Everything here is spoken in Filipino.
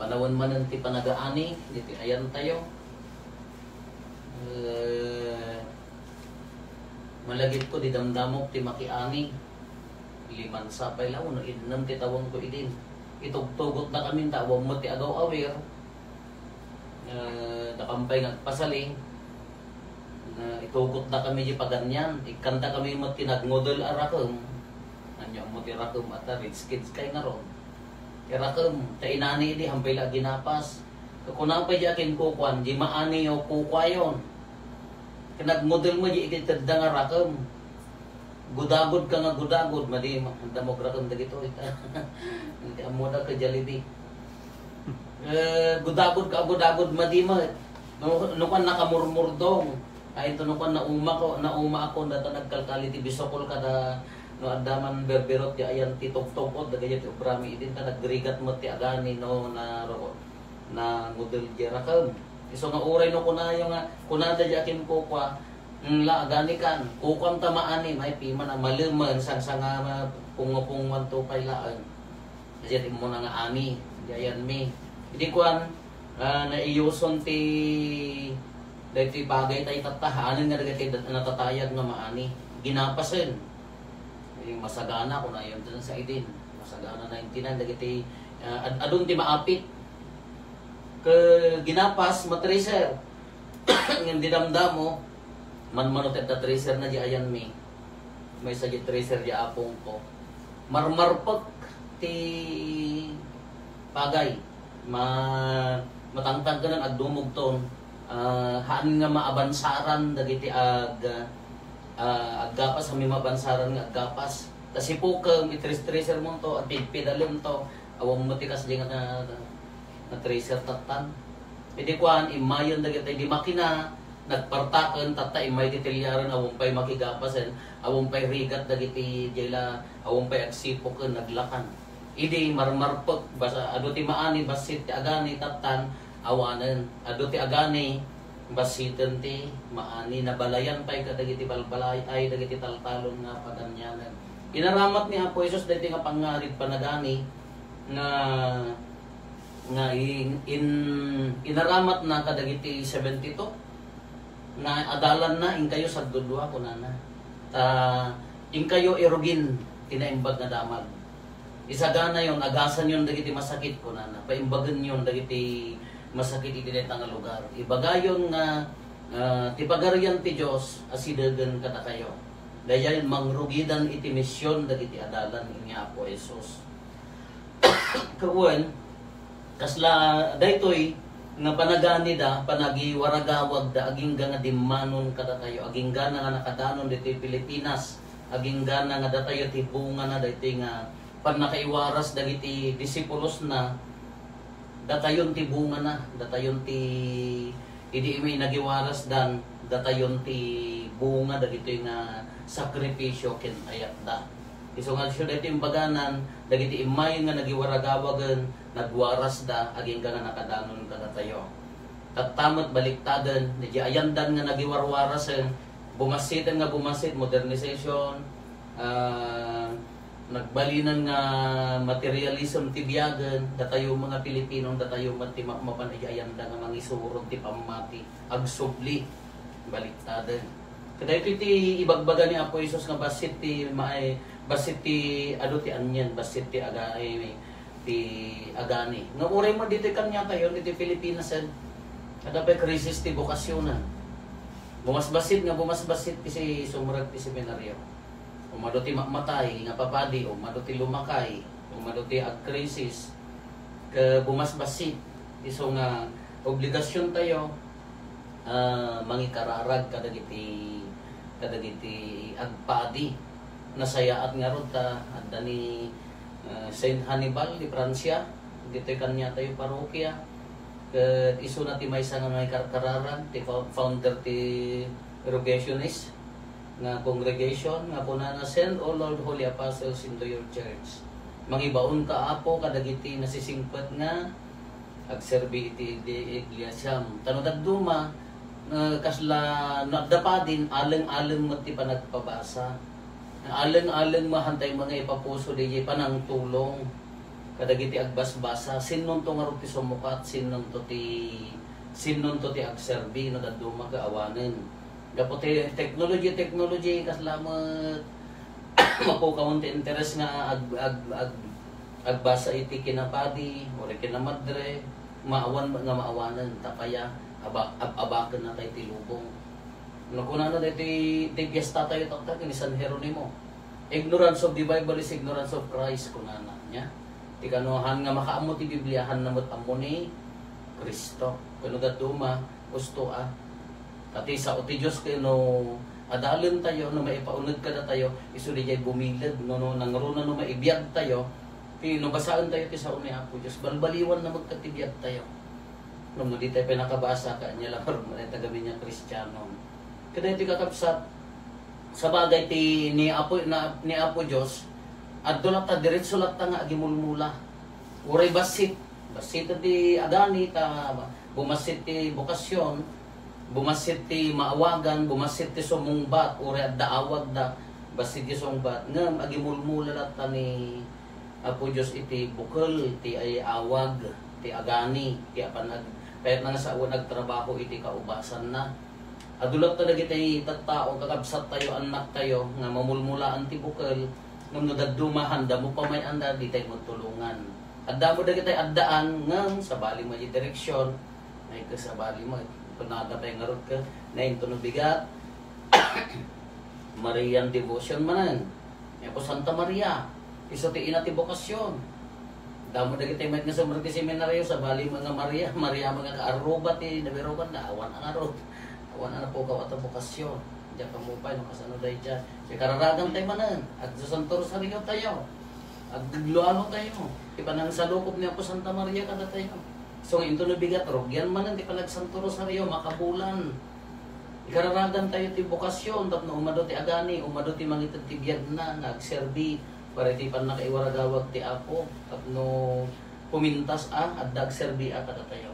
panawon man ti panagaani diti ayan tayo. Malagit ko di damdamok ti makiani. Liman sapay law no idnam ti tawon ko idin. Itugtugot na kami tawon mo ti agaw awir. Nakampay nga pasaling. Itugot na kami di paganyan. Ikanta kami mo tinagngudol arakom. Anyo mo ti rakom at rich kids kay nga ron. Ti rakom ta inani di hampay la ginapas. Kunapay di akin kukuan di maani o kukwayon. Kinagmodel mo di ikitadda nga rakom. Gudagod ka nga gudagod madi damog rakom dagito ita. Hindi amoda ka Jollibee. Gudagod ka gudagod madi mo. No kan nakamurmurdong. Ay ito no kan nauma ako data nagkalkali ti bisokol kada no adaman berberot ti ayan ti toktot dagay ti obrami idin ta nagrigat mo ti agani no na model di rakom. Iso nga uray no kunayo nga kunada di akin kukwa la agani kan kukwam tamaani may pima na maluman sang nga pungopungwan to pay laan. Kasi mo na nga ani diyan mi. Idi kuan na iyuson ti dahil bagay tayo tatahanan nga dagiti natatayag nga maani. Ginapasin. Yung masagana ko na yun dun sa idin. Masagana 99 dagiti adun ti maapit. Ginapas matracer. Ng didamdam mo manmanot at tracer na di ayan mi. May sagit tracer di apong ko. Marmarpag ti bagay. Matangtag ka ng agdumog ton. Haan nga maabansaran dagiti aggapas kami mabansaran nga aggapas. Kasi po ka tracer mo to at pidalom to awang matikas di nga na tracer tatan. Pwede kuhan imayon dagiti di makina nagpartaken tata imay titilyaran awang pay makigapasen awang pay rigat dagiti jela awang pay agsipok ken naglakan. Idi marmarpek basa adu ti maani basit ti agani tatan awanen adu ti agani basiten ti maani nabalayan pay kadagiti balbalay ay dagiti taltalon nga paganyanan. Inaramat ni Apo Jesus dagiti nga pangarid panagani nga inaramat na kadagiti 72 na adalan na in kayo sa dudwa kunana. In kayo erugin tinaimbag na damag. Isagana yon agasan yon dagiti masakit kunana. Paimbagan yon dagiti masakit iti nga lugar. Ibagayon nga tipagarian ti Dios asidagan kada kayo. Dayan mangrugidan iti misyon dagiti adalan ni Apo Jesus. Kawen kasla daytoy nga panagani da panagi waragawag da aging nga dimmanon kada kayo aging nga nakadanon dito Pilipinas aging nga datayo ti bunga na daytoy nga pag nakaiwaras dagiti disipulos na datayon ti bunga na datayon ti idi may nagiwaras dan datayon ti bunga dagiti nga sakripisyo ken ayat da. Iso nga siya dito yung baganan, dagiti imay nga nagiwaragawagan, nagwaras da, aging nga nakadanon kada tayo. Tatamot baliktadan, nadi ayandan nga nagiwarwarasen, bumasitan nga bumasit, modernization, nagbalinan nga materialism tibiyagan, datayo mga Pilipinong, datayo matimak mapanayayanda nga mangisurod ti pamati, agsubli, baliktadan. Kada iti ibagbaga ni Apo Jesus nga basit ti ado ti anyan basit ti agani nga uray mo dito kanya tayo dito Pilipinas kada pa krisis ti bokasyonan bumasbasit ti si sumurag ti seminaryo umado ti matay nga papadi umado ti lumakay umado ti agkrisis ke bumasbasit iso nga obligasyon tayo mangikararag kadagiti agpadi nasayaat nga ron ta adda ni Saint Hannibal di Pransya dito kanya tayo parokya ket isu na ti maysa nga may karararan ti founder ti Rogationist nga congregation nga kunana send all Lord Holy Apostles into your church mangibaon ka Apo kadagiti nasisingpet nga agserbi iti iglesia tanod duma kasla nadapa din aleng-aleng mo ti panagpabasa aleng-aleng mahantay mga ipapuso di panang tulong kadagiti agbasbasa sinnon to nga rupi sumukat sinnon to ti agserbi no daduma ka awanen gaputi technology kaslamat mapukaon ti interes nga agbasa iti kinapadi ore kinamadre maawanan tapaya abaken na tayo ti lubong no kuna na ti piyesta tayo takta ni San Jeronimo. Ignorance of the Bible is ignorance of Christ kunana nya. Ti kanuhan nga makaammo ti Bibliahan namot ammo ni Kristo. Kuno daduma gusto Pati sa uti Dios kay no adalon tayo no maipaunod kada tayo isu di jay bumilid no nangruna no maibiyag tayo no basaan tayo ti sao ni Apo Dios balbaliwan na magkatibiyag tayo. No di tayo pinakabasa kanya lang tagami niya Kristiyano. Kada iti kakabsat sa bagay ti ni Apo Dios adto na ta diretso lat ta nga agimulmula. Uray basit ti agani ta bumasit ti bokasyon, bumasit ti maawagan, bumasit ti sumungbat, uray adda awag da basit ti sumungbat ngem agimulmula lat ta ni Apo Dios iti bukol ti ay awag ti agani ti apan kahit na sa nagtrabaho iti kaubasan na. Adulat talaga tayo tattao, kakabsat tayo, anak tayo, nga mamulmulaan ti bukal, ngam no daddumahan, damo pa may anda, di tayo magtulungan. Adda mo dagi tayo addaan, ngam sa bali mo yung direksyon, ay ka sa bali mo, punada pa yung ngarot ka, na yung tunubigat, Marian Devotion manan, po Santa Maria, isotiin natin bokasyon. Damo dagi tayo may nga sa Marti Seminaryo, sa bali mga Maria mga kaaruba ti nabiroban na, awan ang arot. Awan na po ka at bokasyon. Diyan ka mo pa, no kasano dahil dyan. Kaya kararagan tayo manan. At sa Santo Rosario tayo. At gluano tayo. Ipa nang sa lukop niya po Santa Maria kada tayo. So ito na bigat, rogyan manan. Di pa nag Santo Rosario, makabulan. Ikararagan tayo ti bokasyon. Tapos na umado ti agani, umado ti mangitad ti biyag na, nagserbi. Para ti pan nakaiwaragawag ti Apo. Tapos no pumintas at dagserbi kada tayo.